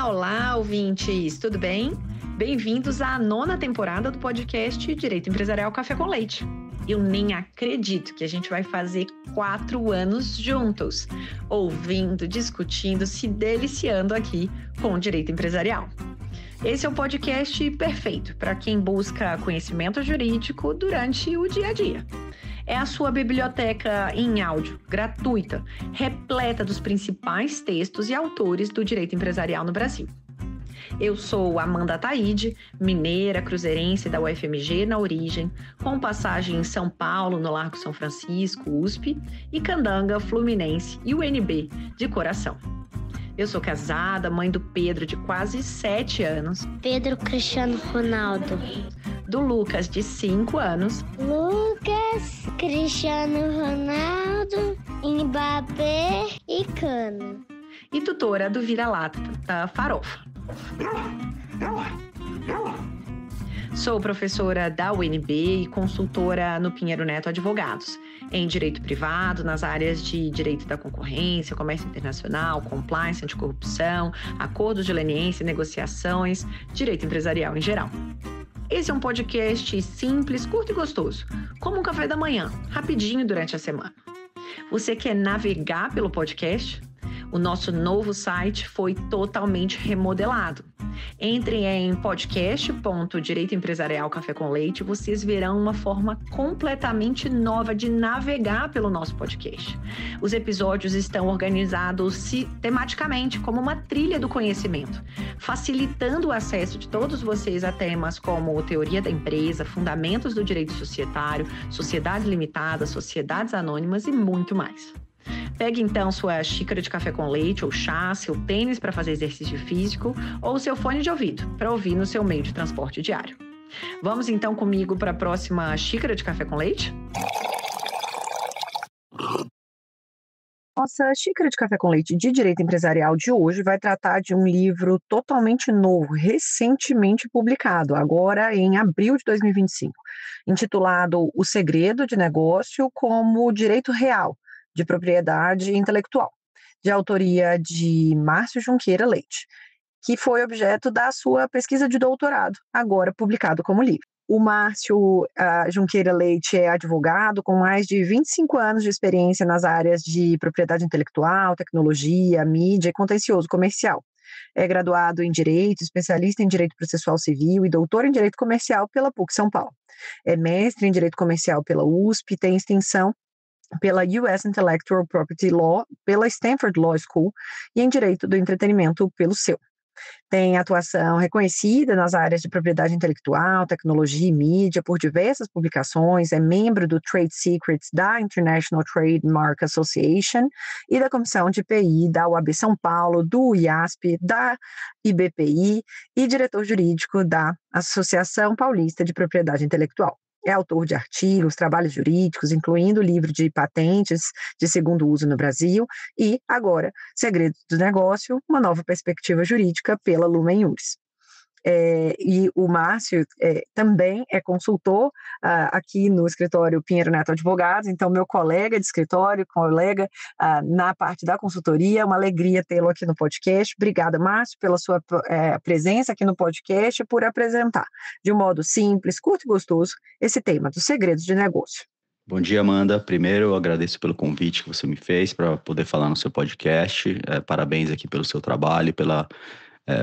Olá, ouvintes! Tudo bem? Bem-vindos à 9ª temporada do podcast Direito Empresarial Café com Leite. Eu nem acredito que a gente vai fazer 4 anos juntos, ouvindo, discutindo, se deliciando aqui com o direito empresarial. Esse é o podcast perfeito para quem busca conhecimento jurídico durante o dia a dia. É a sua biblioteca em áudio, gratuita, repleta dos principais textos e autores do direito empresarial no Brasil. Eu sou Amanda Taide, mineira, cruzeirense da UFMG na origem, com passagem em São Paulo, no Largo São Francisco, USP, e Candanga, Fluminense e UNB, de coração. Eu sou casada, mãe do Pedro, de quase 7 anos. Pedro Cristiano Ronaldo. Do Lucas, de 5 anos. Lucas Cristiano Ronaldo, Mbappé e Cano. E tutora do Vira-Lata, da Farofa. Sou professora da UNB e consultora no Pinheiro Neto Advogados, em direito privado, nas áreas de direito da concorrência, comércio internacional, compliance, anticorrupção, acordos de leniência, negociações, direito empresarial em geral. Esse é um podcast simples, curto e gostoso, como um café da manhã, rapidinho durante a semana. Você quer navegar pelo podcast? O nosso novo site foi totalmente remodelado. Entrem em podcast.direito empresarial Café com Leite, vocês verão uma forma completamente nova de navegar pelo nosso podcast. Os episódios estão organizados tematicamente como uma trilha do conhecimento, facilitando o acesso de todos vocês a temas como teoria da empresa, fundamentos do direito societário, sociedades limitadas, sociedades anônimas e muito mais. Pegue então sua xícara de café com leite ou chá, seu tênis para fazer exercício físico ou seu fone de ouvido para ouvir no seu meio de transporte diário. Vamos então comigo para a próxima xícara de café com leite? Nossa xícara de café com leite de direito empresarial de hoje vai tratar de um livro totalmente novo, recentemente publicado, agora em abril de 2025, intitulado O Segredo de Negócio como Direito Real de Propriedade Intelectual, de autoria de Márcio Junqueira Leite, que foi objeto da sua pesquisa de doutorado, agora publicado como livro. O Márcio Junqueira Leite é advogado com mais de 25 anos de experiência nas áreas de propriedade intelectual, tecnologia, mídia e contencioso comercial. É graduado em Direito, especialista em Direito Processual Civil e doutor em Direito Comercial pela PUC São Paulo. É mestre em Direito Comercial pela USP, tem extensão pela US Intellectual Property Law, pela Stanford Law School e em Direito do Entretenimento pelo SEU. Tem atuação reconhecida nas áreas de propriedade intelectual, tecnologia e mídia por diversas publicações, é membro do Trade Secrets da International Trademark Association e da Comissão de IPI da UAB São Paulo, do IASP, da IBPI e diretor jurídico da Associação Paulista de Propriedade Intelectual. É autor de artigos, trabalhos jurídicos, incluindo o livro de patentes de segundo uso no Brasil e, agora, Segredos do Negócio, uma nova perspectiva jurídica pela Lumen Iuris. E o Márcio também é consultor aqui no escritório Pinheiro Neto Advogados, então meu colega de escritório, colega na parte da consultoria, é uma alegria tê-lo aqui no podcast. Obrigada, Márcio, pela sua presença aqui no podcast e por apresentar de um modo simples, curto e gostoso esse tema dos segredos de negócio. Bom dia, Amanda. Primeiro, eu agradeço pelo convite que você me fez para poder falar no seu podcast. Parabéns aqui pelo seu trabalho, pela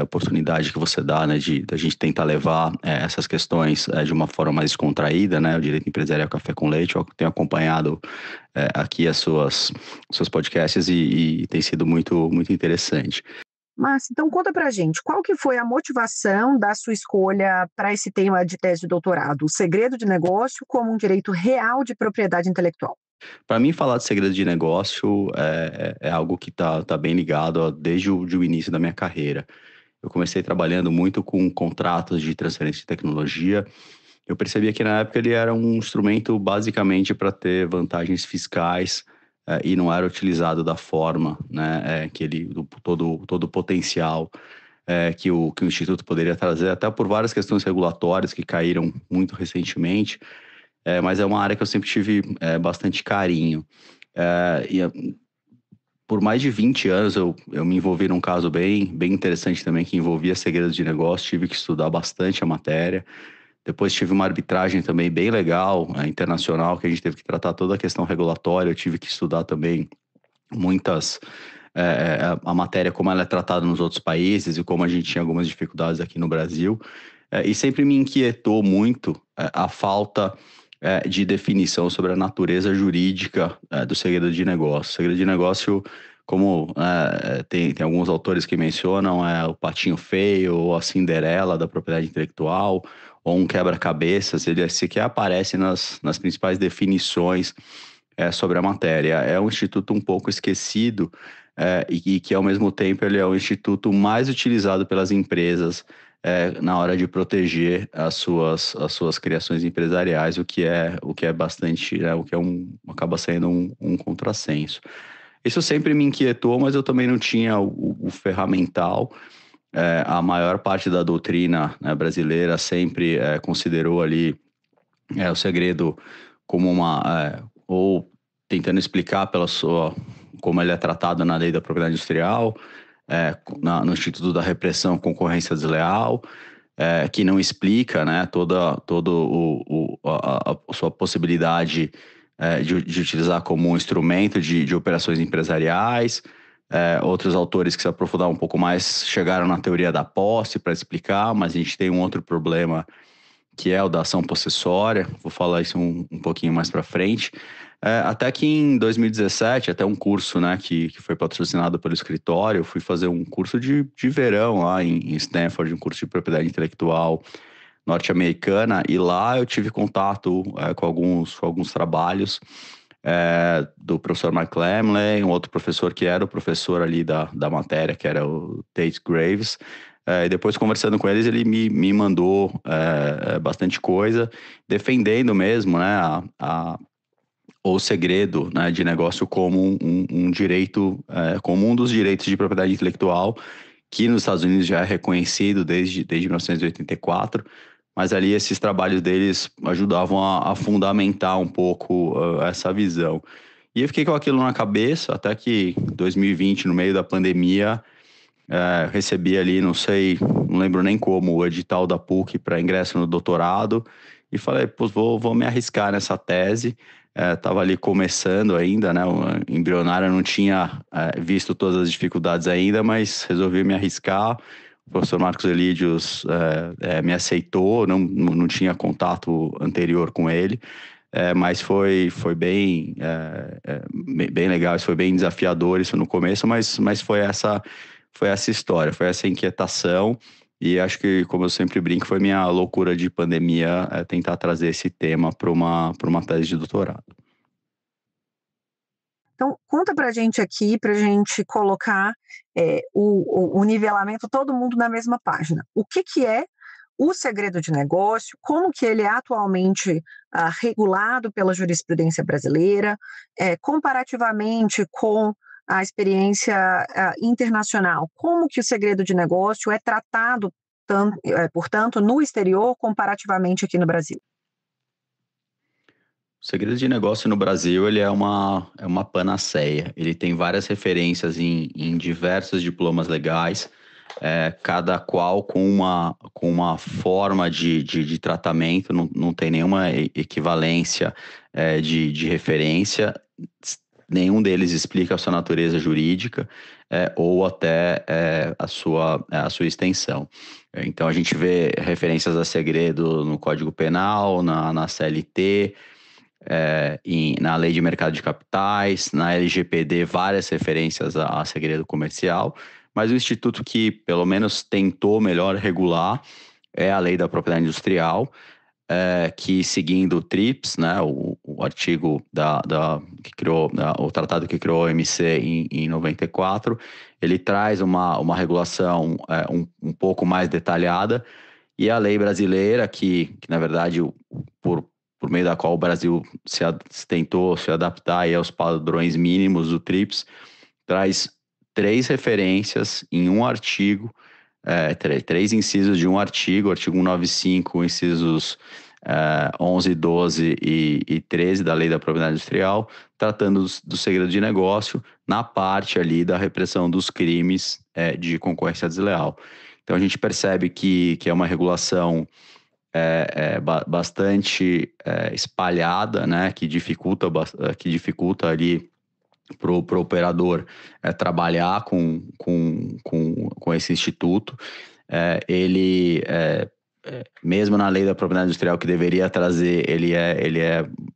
oportunidade que você dá, né, da gente tentar levar essas questões de uma forma mais descontraída, né, o Direito Empresarial Café com Leite. Eu tenho acompanhado aqui os seus podcasts e tem sido muito, muito interessante. Márcio, então conta pra gente, qual que foi a motivação da sua escolha para esse tema de tese de doutorado, o segredo de negócio como um direito real de propriedade intelectual? Para mim, falar de segredo de negócio é algo que tá bem ligado desde o início da minha carreira. Eu comecei trabalhando muito com contratos de transferência de tecnologia. Eu percebia que na época ele era um instrumento basicamente para ter vantagens fiscais e não era utilizado da forma, né, todo o potencial que o Instituto poderia trazer, até por várias questões regulatórias que caíram muito recentemente, mas é uma área que eu sempre tive bastante carinho. por mais de 20 anos eu me envolvi num caso bem interessante também, que envolvia segredos de negócio, tive que estudar bastante a matéria. Depois tive uma arbitragem também bem legal, internacional, que a gente teve que tratar toda a questão regulatória, eu tive que estudar também muitas... a matéria, como ela é tratada nos outros países e como a gente tinha algumas dificuldades aqui no Brasil. E sempre me inquietou muito a falta de definição sobre a natureza jurídica do segredo de negócio. O segredo de negócio, como tem alguns autores que mencionam, é o patinho feio ou a Cinderela da propriedade intelectual, ou um quebra-cabeças, ele sequer aparece nas principais definições sobre a matéria. É um instituto um pouco esquecido e que, ao mesmo tempo, ele é o instituto mais utilizado pelas empresas na hora de proteger as suas criações empresariais, o que é bastante, o que acaba sendo um contrassenso. Isso sempre me inquietou, mas eu também não tinha o ferramental. A maior parte da doutrina, né, brasileira sempre considerou ali o segredo como ou tentando explicar como ele é tratado na lei da propriedade industrial, no Instituto da Repressão à Concorrência Desleal, que não explica, né, toda a sua possibilidade de utilizar como um instrumento de operações empresariais. Outros autores que se aprofundaram um pouco mais chegaram na teoria da posse para explicar, mas a gente tem um outro problema que é o da ação possessória. Vou falar isso um pouquinho mais para frente. Até que em 2017, até um curso, né, que foi patrocinado pelo escritório, eu fui fazer um curso de verão lá em Stanford, um curso de propriedade intelectual norte-americana, e lá eu tive contato com alguns trabalhos do professor Mark Lemley, um outro professor que era o professor ali da matéria, que era o Tate Graves. E depois, conversando com eles, ele me mandou bastante coisa, defendendo mesmo, né, o segredo, né, de negócio como um direito, como um dos direitos de propriedade intelectual, que nos Estados Unidos já é reconhecido desde 1984, mas ali esses trabalhos deles ajudavam a fundamentar um pouco essa visão. E eu fiquei com aquilo na cabeça, até que em 2020, no meio da pandemia, recebi ali, não lembro nem como, o edital da PUC para ingresso no doutorado, e falei, pô, vou me arriscar nessa tese. Estava ali começando ainda, né, o embrionário, não tinha visto todas as dificuldades ainda, mas resolvi me arriscar. O professor Marcos Elídios me aceitou, não tinha contato anterior com ele, mas foi bem legal, isso foi bem desafiador isso no começo, mas foi essa história, foi essa inquietação. E acho que, como eu sempre brinco, foi minha loucura de pandemia tentar trazer esse tema para uma tese de doutorado. Então, conta para a gente aqui, para a gente colocar o nivelamento, todo mundo na mesma página. O que é o segredo de negócio, como que ele é atualmente regulado pela jurisprudência brasileira, comparativamente com a experiência internacional, como que o segredo de negócio é tratado, portanto, no exterior, comparativamente aqui no Brasil? O segredo de negócio no Brasil, ele é uma panaceia. Ele tem várias referências em diversos diplomas legais, cada qual com uma forma de tratamento, não tem nenhuma equivalência de referência. Nenhum deles explica a sua natureza jurídica ou até a sua extensão. Então, a gente vê referências a segredo no Código Penal, na CLT, na Lei de Mercado de Capitais, na LGPD, várias referências a segredo comercial, mas o instituto que, pelo menos, tentou melhor regular é a Lei da Propriedade Industrial, que, seguindo o TRIPS, né, o artigo que criou, o tratado que criou a OMC em 94, ele traz uma regulação um pouco mais detalhada, e a lei brasileira, que na verdade, por meio da qual o Brasil tentou se adaptar aí aos padrões mínimos do TRIPS, traz 3 referências em um artigo, 3 incisos de um artigo 195, incisos 11, 12 e 13 da Lei da Propriedade Industrial, tratando do segredo de negócio, na parte ali da repressão dos crimes de concorrência desleal. Então a gente percebe que é uma regulação bastante espalhada, né, que dificulta ali para o operador trabalhar com esse instituto. Mesmo na lei da propriedade industrial que deveria trazer,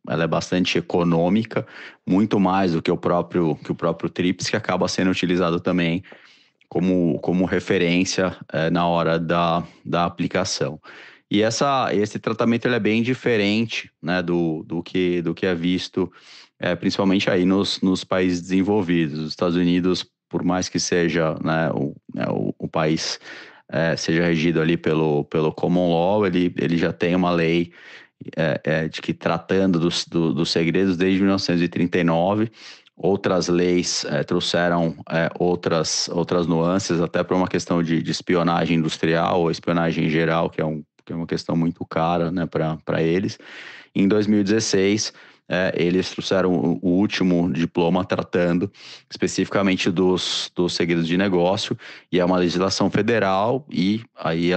ela é bastante econômica, muito mais do que o próprio TRIPS, que acaba sendo utilizado também como referência na hora da aplicação. E esse tratamento ele é bem diferente, né, do que é visto principalmente aí nos países desenvolvidos. Os Estados Unidos, por mais que seja, né, o país seja regido ali pelo common law, ele já tem uma lei de que tratando dos segredos desde 1939. Outras leis trouxeram outras nuances, até para uma questão de espionagem industrial ou espionagem em geral, que é uma questão muito cara, né, para eles. Em 2016, eles trouxeram o último diploma tratando especificamente dos segredos de negócio, e é uma legislação federal, e aí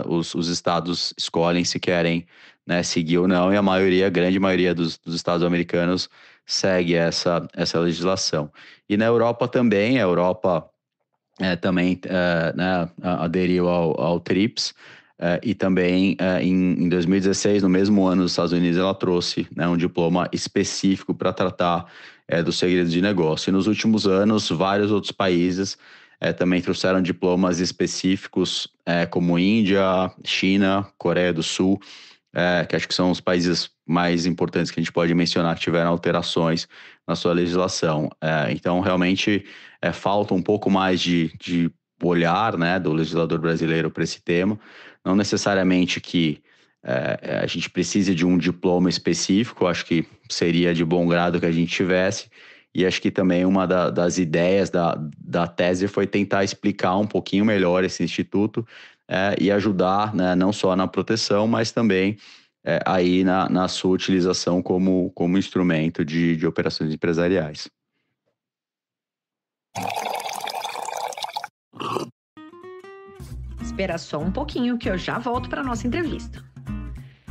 os estados escolhem se querem, né, seguir ou não, e a grande maioria dos estados americanos segue essa legislação. E na Europa também, né, aderiu ao TRIPS, e também em 2016, no mesmo ano dos Estados Unidos, ela trouxe, né, um diploma específico para tratar dos segredos de negócio. E nos últimos anos, vários outros países também trouxeram diplomas específicos, como Índia, China, Coreia do Sul, que acho que são os países mais importantes que a gente pode mencionar que tiveram alterações na sua legislação. Então, realmente, falta um pouco mais de olhar, né, do legislador brasileiro para esse tema. Não necessariamente que a gente precise de um diploma específico, acho que seria de bom grado que a gente tivesse, e acho que também uma das ideias da tese foi tentar explicar um pouquinho melhor esse instituto e ajudar, né, não só na proteção, mas também aí na sua utilização como instrumento de operações empresariais. Espera só um pouquinho que eu já volto para a nossa entrevista.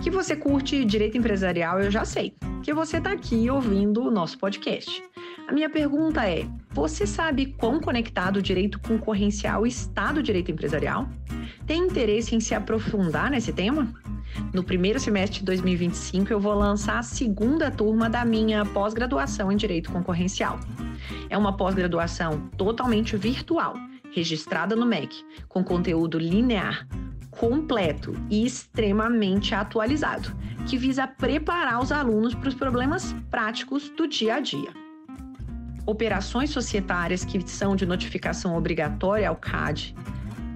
Que você curte direito empresarial, eu já sei, que você está aqui ouvindo o nosso podcast. A minha pergunta é, você sabe quão conectado o direito concorrencial está do direito empresarial? Tem interesse em se aprofundar nesse tema? No primeiro semestre de 2025, eu vou lançar a segunda turma da minha pós-graduação em Direito Concorrencial. É uma pós-graduação totalmente virtual, registrada no MEC, com conteúdo linear, completo e extremamente atualizado, que visa preparar os alunos para os problemas práticos do dia a dia. Operações societárias que são de notificação obrigatória ao CAD,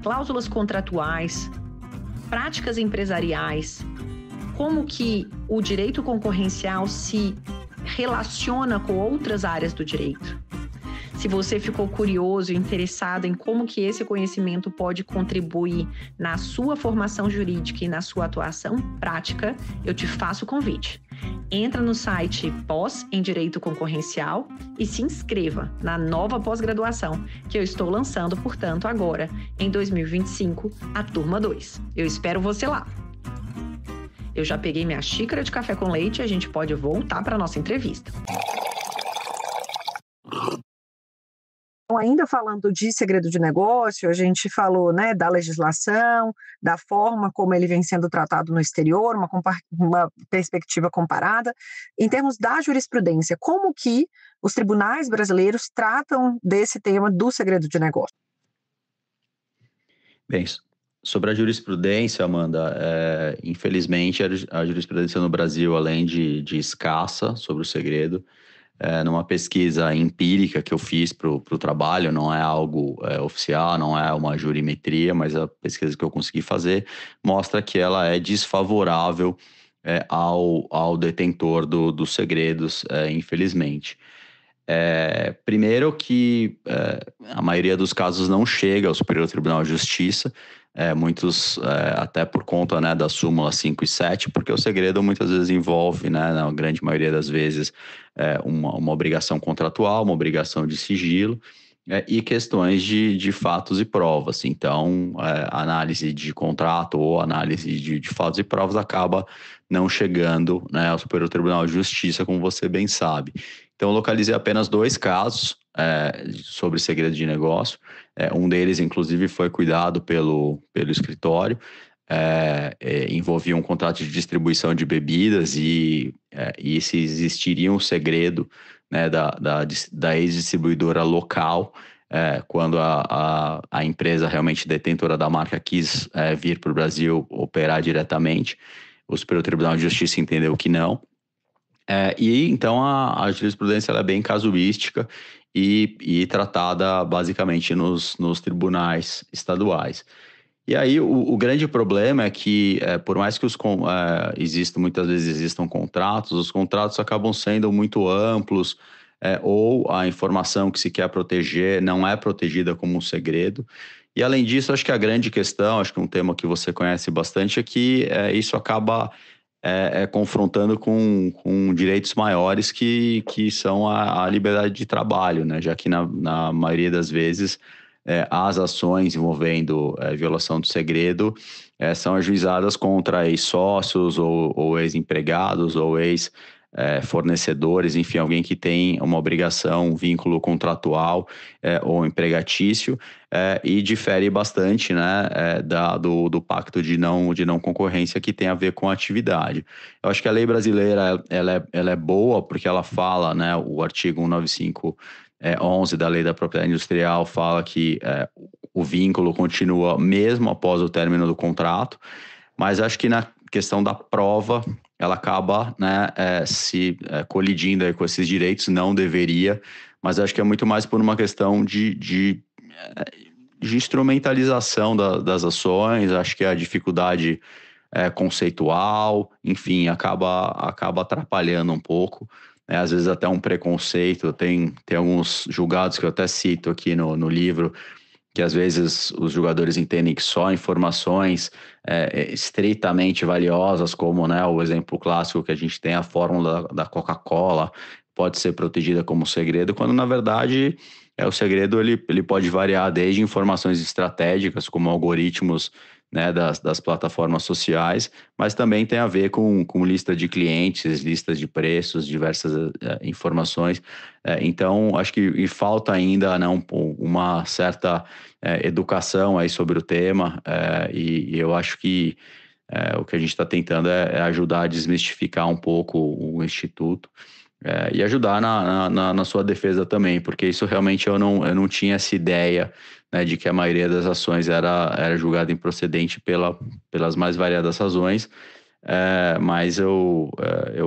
cláusulas contratuais, práticas empresariais, como que o direito concorrencial se relaciona com outras áreas do direito. Se você ficou curioso e interessado em como que esse conhecimento pode contribuir na sua formação jurídica e na sua atuação prática, eu te faço o convite. Entra no site Pós em Direito Concorrencial e se inscreva na nova pós-graduação que eu estou lançando, portanto, agora, em 2025, a turma 2. Eu espero você lá. Eu já peguei minha xícara de café com leite e a gente pode voltar para a nossa entrevista. Ainda falando de segredo de negócio, a gente falou, né, da legislação, da forma como ele vem sendo tratado no exterior, uma perspectiva comparada. Em termos da jurisprudência, como que os tribunais brasileiros tratam desse tema do segredo de negócio? Bem, sobre a jurisprudência, Amanda, infelizmente a jurisprudência no Brasil, além de escassa sobre o segredo, numa pesquisa empírica que eu fiz para o trabalho, não é algo oficial, não é uma jurimetria, mas a pesquisa que eu consegui fazer mostra que ela é desfavorável ao detentor dos segredos, infelizmente. Primeiro que a maioria dos casos não chega ao Superior Tribunal de Justiça, muitos, até por conta, né, da súmula 5 e 7, porque o segredo muitas vezes envolve, né, na grande maioria das vezes, uma obrigação contratual, uma obrigação de sigilo, e questões de fatos e provas. Então, análise de contrato ou análise de fatos e provas acaba não chegando, né, ao Superior Tribunal de Justiça, como você bem sabe. Então, eu localizei apenas 2 casos sobre segredo de negócio. Um deles, inclusive, foi cuidado pelo escritório. Envolvia um contrato de distribuição de bebidas e se existiria um segredo, né, da ex-distribuidora local, quando a empresa realmente detentora da marca quis vir para o Brasil operar diretamente. O Superior Tribunal de Justiça entendeu que não. E então a jurisprudência ela é bem casuística e tratada basicamente nos tribunais estaduais. E aí o grande problema é que, por mais que muitas vezes existam contratos, os contratos acabam sendo muito amplos, ou a informação que se quer proteger não é protegida como um segredo. E além disso, acho que a grande questão, acho que um tema que você conhece bastante, é que isso acaba confrontando com direitos maiores que são a liberdade de trabalho, né? Já que na maioria das vezes as ações envolvendo violação do segredo são ajuizadas contra ex-sócios ou ex-empregados ou ex-fornecedores, enfim, alguém que tem uma obrigação, um vínculo contratual ou empregatício, e difere bastante, né, do pacto de não concorrência, que tem a ver com a atividade. Eu acho que a lei brasileira ela é boa porque ela fala, né, o artigo 195 11 da Lei da Propriedade Industrial fala que o vínculo continua mesmo após o término do contrato, mas acho que na questão da prova ela acaba, né, se colidindo aí com esses direitos, não deveria, mas acho que é muito mais por uma questão de instrumentalização das ações. Acho que a dificuldade conceitual, enfim, acaba atrapalhando um pouco. Às vezes até um preconceito. Tem alguns julgados que eu até cito aqui no livro, que às vezes os jogadores entendem que só informações estritamente valiosas, como, né, o exemplo clássico que a gente tem, a fórmula da Coca-Cola, pode ser protegida como segredo, quando na verdade o segredo ele pode variar desde informações estratégicas, como algoritmos, né, das plataformas sociais, mas também tem a ver com lista de clientes, listas de preços, diversas informações. Então, acho que falta ainda, né, uma certa educação aí sobre o tema, e eu acho que o que a gente está tentando é ajudar a desmistificar um pouco o Instituto, e ajudar na sua defesa também, porque isso realmente eu não tinha essa ideia, né, de que a maioria das ações era julgada improcedente pelas mais variadas razões, mas eu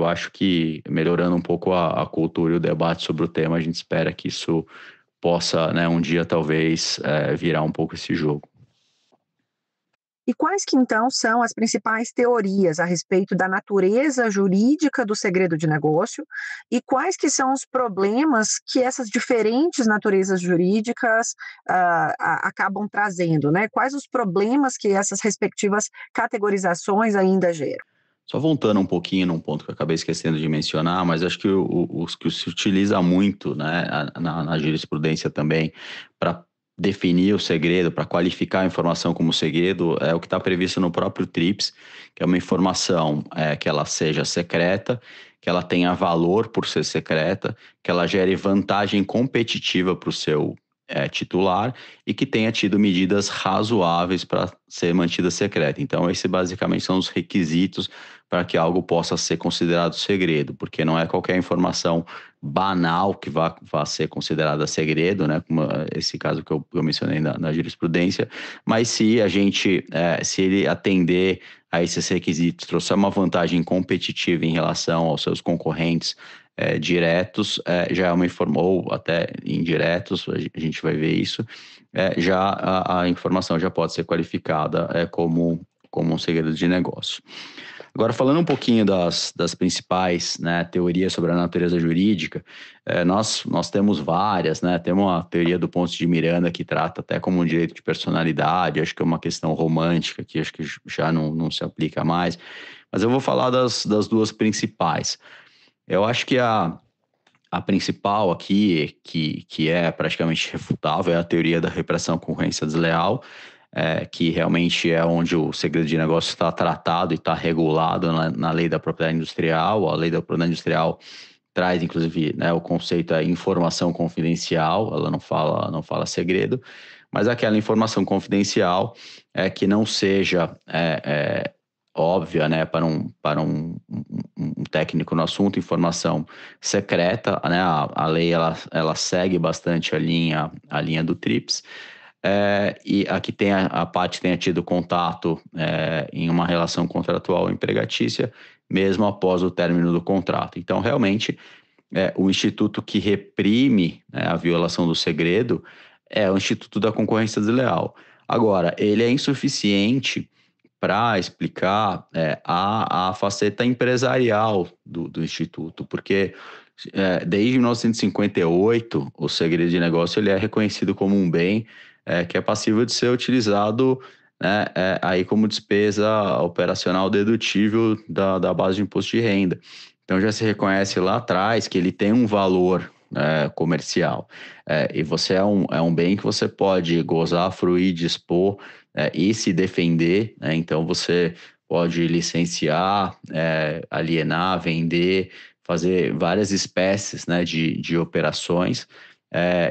acho que melhorando um pouco a cultura e o debate sobre o tema, a gente espera que isso possa, né, um dia talvez virar um pouco esse jogo. E quais que então são as principais teorias a respeito da natureza jurídica do segredo de negócio e quais que são os problemas que essas diferentes naturezas jurídicas acabam trazendo, né? Quais os problemas que essas respectivas categorizações ainda geram? Só voltando um pouquinho num ponto que eu acabei esquecendo de mencionar, mas acho que os que se utiliza muito, né, na jurisprudência também, para definir o segredo, para qualificar a informação como segredo, é o que está previsto no próprio TRIPS, que é uma informação que ela seja secreta, que ela tenha valor por ser secreta, que ela gere vantagem competitiva para o seu titular e que tenha tido medidas razoáveis para ser mantida secreta. Então, esses basicamente são os requisitos para que algo possa ser considerado segredo, porque não é qualquer informação banal que vá ser considerada segredo, né, como esse caso que eu mencionei na jurisprudência, mas se se ele atender a esses requisitos, trouxer uma vantagem competitiva em relação aos seus concorrentes diretos, já é uma informação, ou até indiretos, a gente vai ver isso, já a informação já pode ser qualificada como um segredo de negócio. Agora, falando um pouquinho das principais, né, teorias sobre a natureza jurídica, nós temos várias, né? Temos uma teoria do Ponce de Miranda que trata até como um direito de personalidade, acho que é uma questão romântica que acho que já não se aplica mais, mas eu vou falar das duas principais. Eu acho que a principal aqui, que é praticamente refutável, é a teoria da repressão à concorrência desleal, que realmente é onde o segredo de negócio está tratado e está regulado na lei da propriedade industrial. A lei da propriedade industrial traz, inclusive, né, o conceito é informação confidencial, ela não fala segredo, mas aquela informação confidencial que não seja óbvia, né, para um técnico no assunto, informação secreta, né, a lei ela segue bastante a linha do TRIPS, e aqui a parte tenha tido contato em uma relação contratual empregatícia, mesmo após o término do contrato. Então, realmente, o instituto que reprime, né, a violação do segredo é o Instituto da Concorrência Desleal. Agora, ele é insuficiente para explicar a faceta empresarial do Instituto, porque desde 1958 o segredo de negócio ele é reconhecido como um bem que é passível de ser utilizado, né, aí como despesa operacional dedutível da base de imposto de renda. Então já se reconhece lá atrás que ele tem um valor comercial, e você é um bem que você pode gozar, fruir, dispor e se defender, né? Então você pode licenciar, alienar, vender, fazer várias espécies, né, de operações,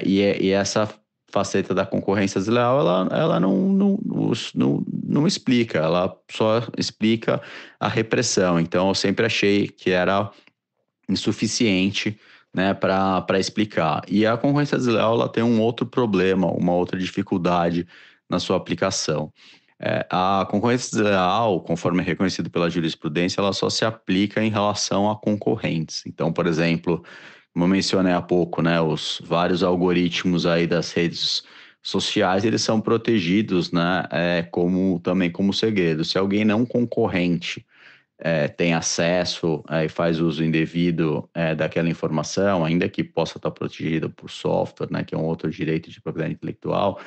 e essa faceta da concorrência desleal, ela não explica, ela só explica a repressão. Então eu sempre achei que era insuficiente, né, para explicar. E a concorrência desleal ela tem um outro problema, uma outra dificuldade na sua aplicação. A concorrência desleal, conforme é reconhecido pela jurisprudência, ela só se aplica em relação a concorrentes. Então, por exemplo, como eu mencionei há pouco, né, os vários algoritmos aí das redes sociais, eles são protegidos, né, também como segredo. Se alguém não concorrente tem acesso e faz uso indevido daquela informação, ainda que possa estar protegida por software, né, que é um outro direito de propriedade intelectual,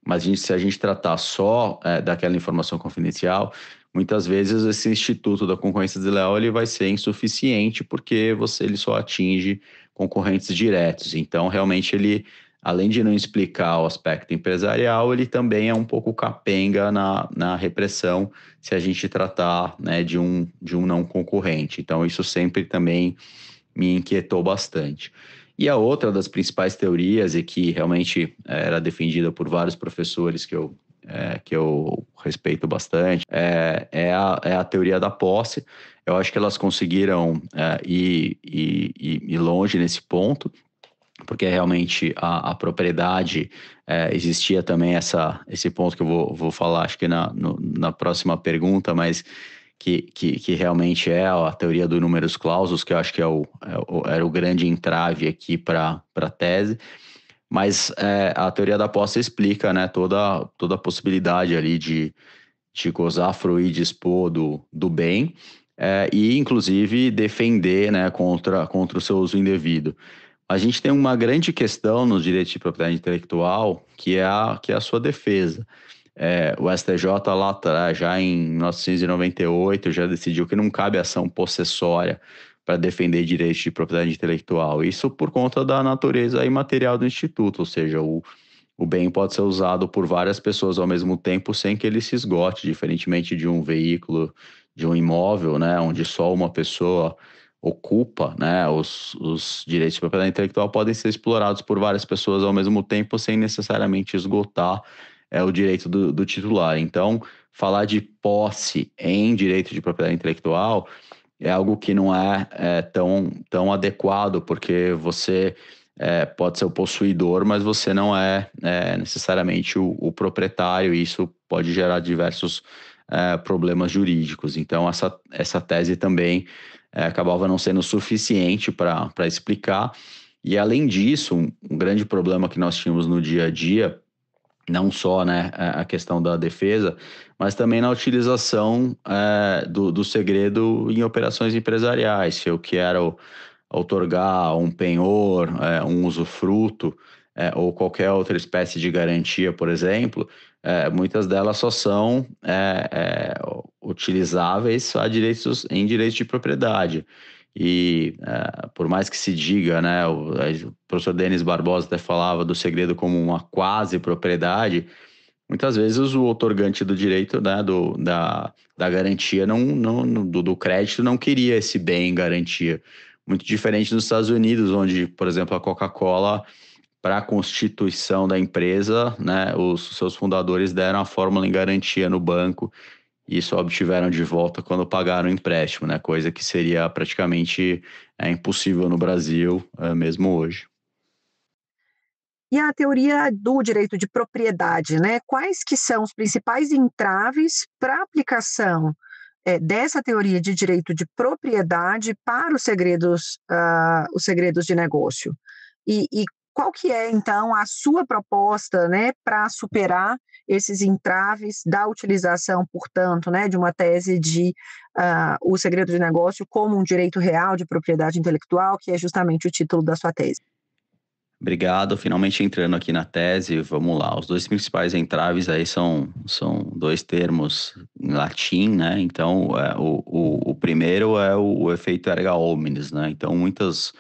mas se a gente tratar só daquela informação confidencial, muitas vezes esse instituto da concorrência desleal ele vai ser insuficiente porque ele só atinge concorrentes diretos. Então, realmente, ele, além de não explicar o aspecto empresarial, ele também é um pouco capenga na repressão se a gente tratar, né, de um não concorrente. Então, isso sempre também me inquietou bastante. E a outra das principais teorias, e que realmente era defendida por vários professores que eu respeito bastante, é a teoria da posse. Eu acho que elas conseguiram ir longe nesse ponto, porque realmente a propriedade, existia também esse ponto que eu vou falar, acho que na próxima pergunta, mas que realmente é a teoria do numerus clausus, que eu acho que era o grande entrave aqui para a tese. Mas a teoria da posse explica, né, toda a possibilidade ali de gozar, fruir, dispor do bem, e inclusive defender, né, contra o seu uso indevido. A gente tem uma grande questão nos direitos de propriedade intelectual, que é a sua defesa. O STJ lá atrás, já em 1998, já decidiu que não cabe ação possessória para defender direitos de propriedade intelectual. Isso por conta da natureza imaterial do instituto, ou seja, o bem pode ser usado por várias pessoas ao mesmo tempo sem que ele se esgote, diferentemente de um veículo, de um imóvel, né, onde só uma pessoa ocupa, né, os direitos de propriedade intelectual podem ser explorados por várias pessoas ao mesmo tempo sem necessariamente esgotar o direito do titular. Então, falar de posse em direito de propriedade intelectual é algo que não é tão adequado, porque você pode ser o possuidor, mas você não é necessariamente o proprietário, e isso pode gerar diversos problemas jurídicos. Então, essa tese também acabava não sendo suficiente para explicar. E, além disso, um grande problema que nós tínhamos no dia a dia não só, né, a questão da defesa, mas também na utilização do segredo em operações empresariais. Se eu quero outorgar um penhor, um usufruto, ou qualquer outra espécie de garantia, por exemplo, muitas delas só são utilizáveis em direitos de propriedade. E por mais que se diga, né, o professor Denis Barbosa até falava do segredo como uma quase propriedade, muitas vezes o outorgante do direito, né, da garantia, do crédito, não queria esse bem em garantia. Muito diferente nos Estados Unidos, onde, por exemplo, a Coca-Cola, para a constituição da empresa, né, os seus fundadores deram a fórmula em garantia no banco e só obtiveram de volta quando pagaram o empréstimo, né, coisa que seria praticamente impossível no Brasil, mesmo hoje. E a teoria do direito de propriedade, né? Quais que são os principais entraves para a aplicação dessa teoria de direito de propriedade para os segredos de negócio? E qual que é, então, a sua proposta, né, para superar esses entraves da utilização, portanto, né, de uma tese de o segredo de negócio como um direito real de propriedade intelectual, que é justamente o título da sua tese? Obrigado. Finalmente entrando aqui na tese, vamos lá. Os dois principais entraves aí são dois termos em latim, né? Então, o primeiro é o efeito erga omnes, né? Então, muitas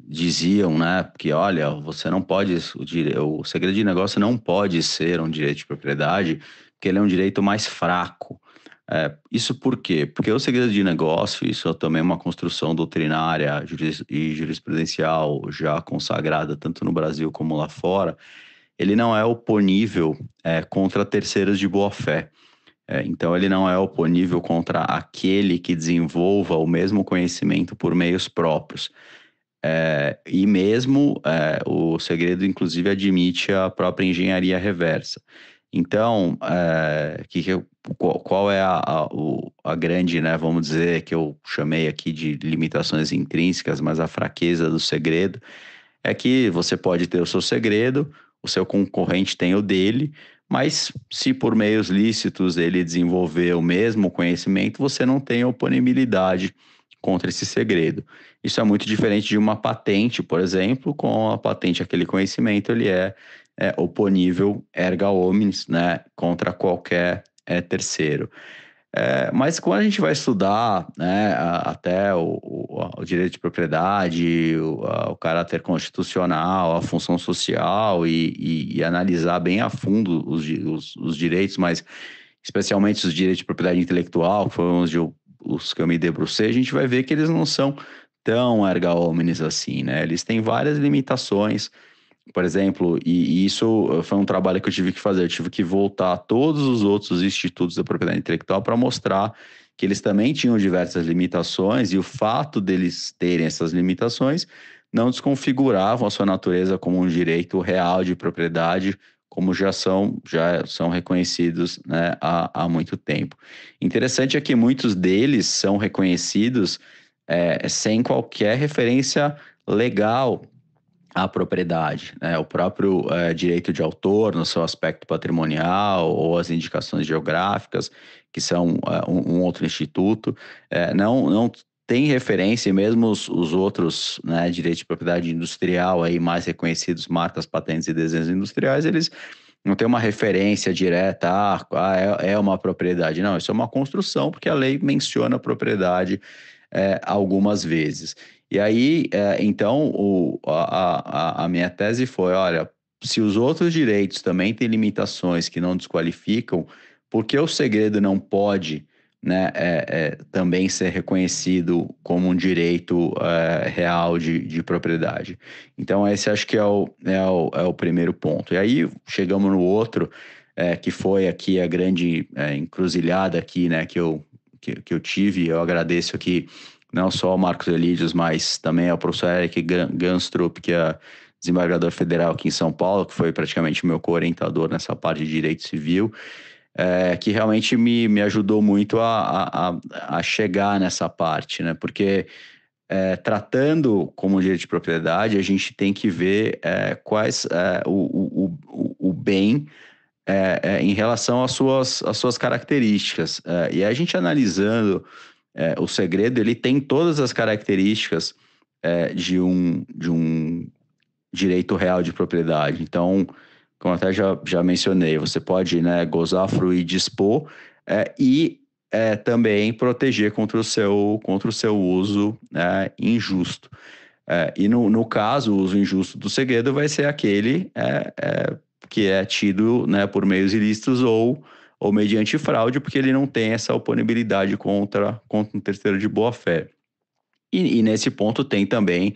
diziam, né, que olha, você não pode, o segredo de negócio não pode ser um direito de propriedade, porque ele é um direito mais fraco. Isso por quê? Porque o segredo de negócio, isso também é uma construção doutrinária e jurisprudencial já consagrada tanto no Brasil como lá fora, ele não é oponível contra terceiros de boa-fé. Então, ele não é oponível contra aquele que desenvolva o mesmo conhecimento por meios próprios. E mesmo o segredo, inclusive, admite a própria engenharia reversa. Então, qual é a grande, né, vamos dizer, que eu chamei aqui de limitações intrínsecas, mas a fraqueza do segredo é que você pode ter o seu segredo, o seu concorrente tem o dele, mas se por meios lícitos ele desenvolver o mesmo conhecimento, você não tem oponibilidade contra esse segredo. Isso é muito diferente de uma patente, por exemplo. Com a patente, aquele conhecimento ele é oponível erga omnes, né, contra qualquer terceiro. Mas quando a gente vai estudar, né, até o direito de propriedade, o caráter constitucional, a função social e analisar bem a fundo os direitos, mas especialmente os direitos de propriedade intelectual, que foram os que eu me debrucei, a gente vai ver que eles não são tão erga omnes assim, né? Eles têm várias limitações. Por exemplo, e isso foi um trabalho que eu tive que fazer, eu tive que voltar a todos os outros institutos da propriedade intelectual para mostrar que eles também tinham diversas limitações e o fato deles terem essas limitações não desconfiguravam a sua natureza como um direito real de propriedade, como já são reconhecidos, né, há muito tempo. Interessante é que muitos deles são reconhecidos sem qualquer referência legal à propriedade, né? O próprio direito de autor no seu aspecto patrimonial ou as indicações geográficas, que são um outro instituto, não tem referência, e mesmo os outros, né, direitos de propriedade industrial aí mais reconhecidos, marcas, patentes e desenhos industriais, eles não têm uma referência direta, é uma propriedade. Não, isso é uma construção, porque a lei menciona a propriedade algumas vezes. E aí, então, a minha tese foi, olha, se os outros direitos também têm limitações que não desqualificam, por que o segredo não pode, né, também ser reconhecido como um direito real de propriedade? Então, esse acho que é o primeiro ponto. E aí, chegamos no outro, que foi aqui a grande encruzilhada aqui, né, que eu tive. Eu agradeço aqui não só ao Marcos Elídios, mas também ao professor Eric Ganstrup, que é desembargador federal aqui em São Paulo, que foi praticamente o meu co-orientador nessa parte de direito civil, que realmente me ajudou muito a chegar nessa parte, né? Porque tratando como direito de propriedade, a gente tem que ver quais bem em relação às suas características. E a gente analisando o segredo, ele tem todas as características de um direito real de propriedade. Então, como até já mencionei, você pode, né, gozar, fruir, dispor e também proteger contra o seu uso injusto. E no caso, o uso injusto do segredo vai ser aquele que é tido, né, por meios ilícitos ou mediante fraude, porque ele não tem essa oponibilidade contra um terceiro de boa-fé. E nesse ponto tem também,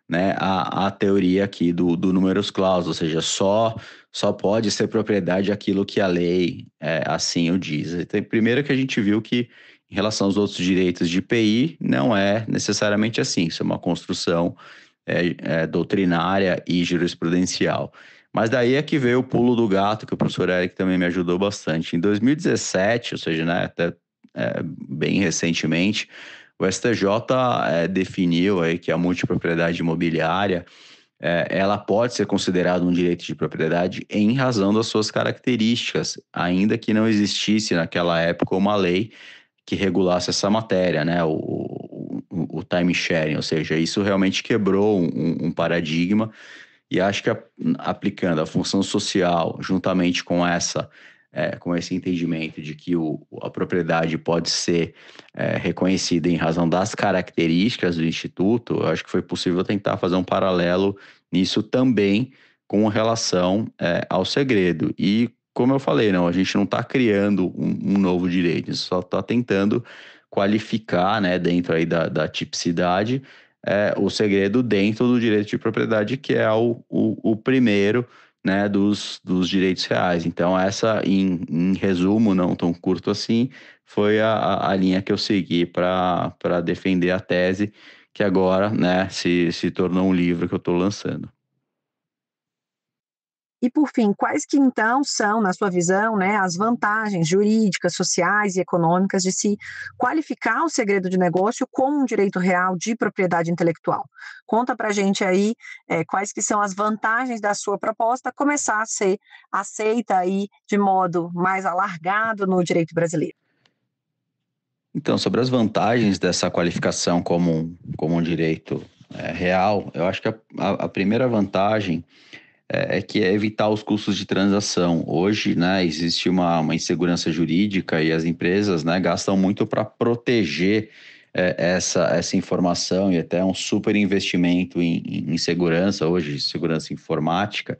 né, a teoria aqui do numerus clausus, ou seja, só pode ser propriedade aquilo que a lei assim o diz. Então, primeiro que a gente viu que, em relação aos outros direitos de IPI, não é necessariamente assim, isso é uma construção doutrinária e jurisprudencial. Mas daí é que veio o pulo do gato, que o professor Eric também me ajudou bastante. Em 2017, ou seja, né, até bem recentemente, o STJ definiu aí que a multipropriedade imobiliária ela pode ser considerada um direito de propriedade em razão das suas características, ainda que não existisse naquela época uma lei que regulasse essa matéria, né? O time sharing, ou seja, isso realmente quebrou um paradigma, e acho que aplicando a função social juntamente com esse entendimento de que a propriedade pode ser reconhecida em razão das características do Instituto, eu acho que foi possível tentar fazer um paralelo nisso também com relação ao segredo. E, como eu falei, a gente não está criando um novo direito, a gente só está tentando qualificar, né, dentro aí da tipicidade, o segredo dentro do direito de propriedade, que é o primeiro, né, dos direitos reais. Então, essa, em resumo, não tão curto assim, foi a linha que eu segui para defender a tese, que agora, né, se tornou um livro que eu estou lançando. E, por fim, quais que então são, na sua visão, né, as vantagens jurídicas, sociais e econômicas de se qualificar o segredo de negócio como um direito real de propriedade intelectual? Conta para a gente aí quais que são as vantagens da sua proposta começar a ser aceita aí de modo mais alargado no direito brasileiro. Então, sobre as vantagens dessa qualificação como um direito real, eu acho que a primeira vantagem que é evitar os custos de transação. Hoje, né, existe uma insegurança jurídica e as empresas, né, gastam muito para proteger essa informação, e até um super investimento em segurança hoje, segurança informática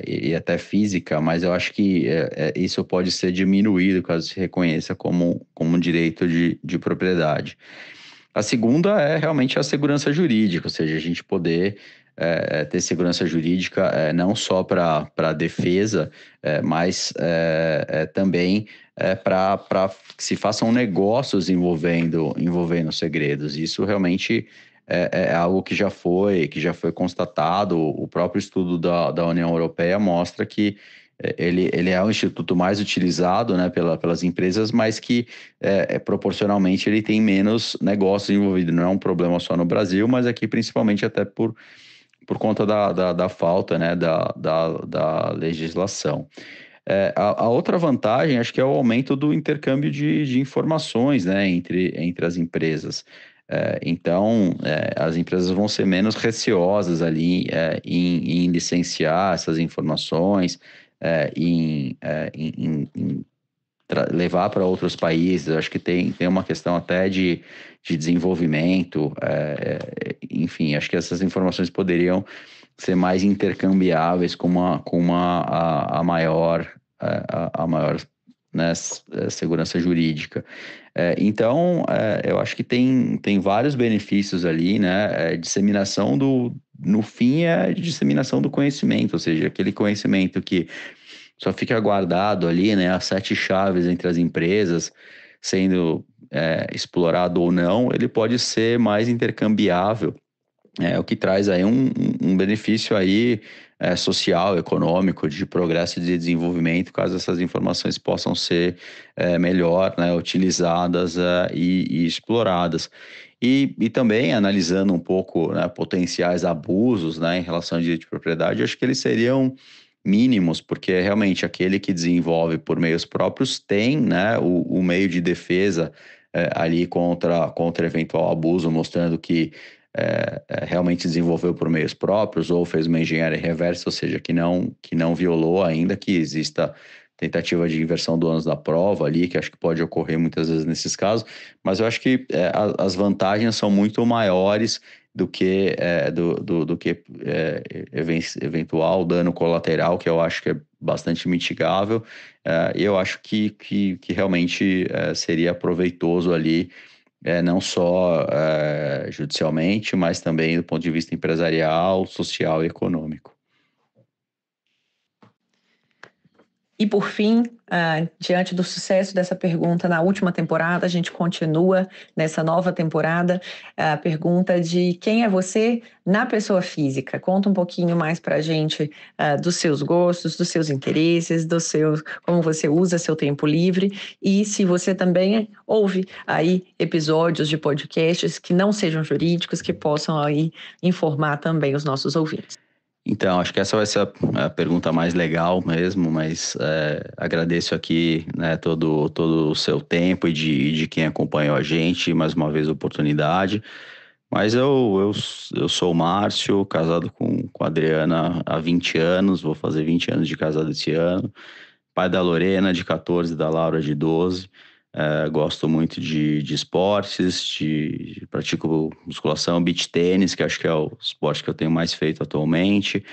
e até física, mas eu acho que isso pode ser diminuído caso se reconheça como um direito de propriedade. A segunda é realmente a segurança jurídica, ou seja, a gente poder ter segurança jurídica não só para a defesa, mas também para que se façam negócios envolvendo segredos. Isso realmente é algo que já foi constatado. O próprio estudo da União Europeia mostra que ele é o instituto mais utilizado, né, pelas empresas, mas que proporcionalmente ele tem menos negócios envolvidos. Não é um problema só no Brasil, mas aqui principalmente até por conta da falta, né, da legislação. A outra vantagem, acho que é o aumento do intercâmbio de informações, né, entre as empresas. Então, as empresas vão ser menos receosas ali em licenciar essas informações, em levar para outros países. Acho que tem uma questão até de desenvolvimento, enfim, acho que essas informações poderiam ser mais intercambiáveis com a maior né, segurança jurídica. Então, eu acho que tem vários benefícios ali, né? Disseminação no fim é disseminação do conhecimento, ou seja, aquele conhecimento que só fica guardado ali, né, as 7 chaves entre as empresas, sendo explorado ou não, ele pode ser mais intercambiável, o que traz aí um benefício aí social, econômico, de progresso e de desenvolvimento, caso essas informações possam ser melhor, né, utilizadas e exploradas. E também analisando um pouco, né, potenciais abusos, né, em relação ao direito de propriedade, acho que eles seriam mínimos, porque realmente aquele que desenvolve por meios próprios tem, né, o meio de defesa ali contra eventual abuso, mostrando que realmente desenvolveu por meios próprios ou fez uma engenharia reversa, ou seja, que não violou ainda, que exista tentativa de inversão do ônus da prova ali, que acho que pode ocorrer muitas vezes nesses casos, mas eu acho que as vantagens são muito maiores do que eventual dano colateral, que eu acho que é bastante mitigável, e eu acho que realmente seria proveitoso ali, não só judicialmente, mas também do ponto de vista empresarial, social e econômico. E por fim, diante do sucesso dessa pergunta na última temporada, a gente continua nessa nova temporada a pergunta de quem é você na pessoa física. Conta um pouquinho mais para a gente dos seus gostos, dos seus interesses, como você usa seu tempo livre e se você também ouve aí episódios de podcasts que não sejam jurídicos, que possam aí informar também os nossos ouvintes. Então, acho que essa vai ser a pergunta mais legal mesmo, mas agradeço aqui, né, todo o seu tempo e de quem acompanhou a gente, mais uma vez a oportunidade. Mas eu sou o Márcio, casado com a Adriana há 20 anos, vou fazer 20 anos de casado esse ano. Pai da Lorena, de 14, da Laura, de 12. Gosto muito de esportes, pratico musculação, beach tênis, que acho que é o esporte que eu tenho mais feito atualmente.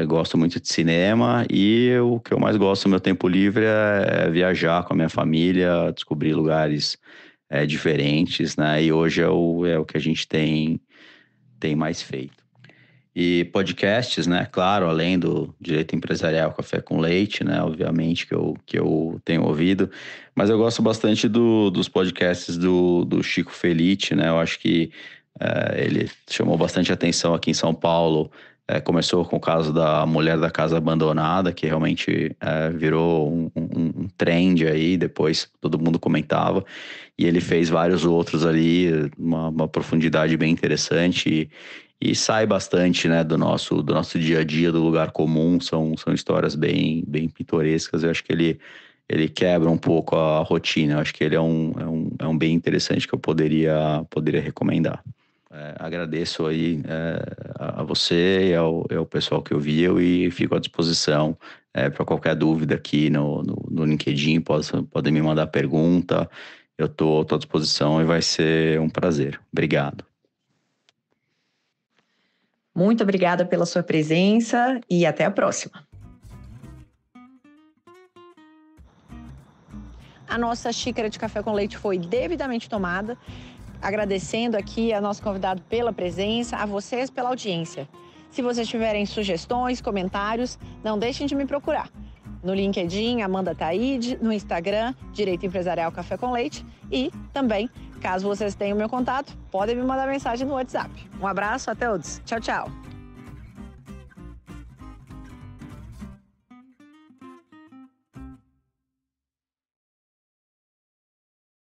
Gosto muito de cinema e o que eu mais gosto no meu tempo livre é viajar com a minha família, descobrir lugares diferentes, né? E hoje é o que a gente tem mais feito. E podcasts, né? Claro, além do Direito Empresarial Café com Leite, né? Obviamente que eu tenho ouvido, mas eu gosto bastante dos podcasts do Chico Felitti, né? Eu acho que ele chamou bastante atenção aqui em São Paulo. Começou com o caso da mulher da casa abandonada, que realmente virou um trend aí, depois todo mundo comentava, e ele fez vários outros ali, uma profundidade bem interessante e sai bastante, né, do nosso dia a dia, do lugar comum. São histórias bem pitorescas. Eu acho que ele quebra um pouco a rotina. Eu acho que ele é um bem interessante que eu poderia recomendar. Agradeço aí a você e ao pessoal que ouviu e fico à disposição para qualquer dúvida aqui no LinkedIn. Podem me mandar pergunta. Eu estou à disposição e vai ser um prazer. Obrigado. Muito obrigada pela sua presença e até a próxima. A nossa xícara de café com leite foi devidamente tomada. Agradecendo aqui a nosso convidado pela presença, a vocês pela audiência. Se vocês tiverem sugestões, comentários, não deixem de me procurar. No LinkedIn, Amanda Taide, no Instagram, Direito Empresarial Café com Leite e também, caso vocês tenham meu contato, podem me mandar mensagem no WhatsApp. Um abraço a todos. Tchau, tchau.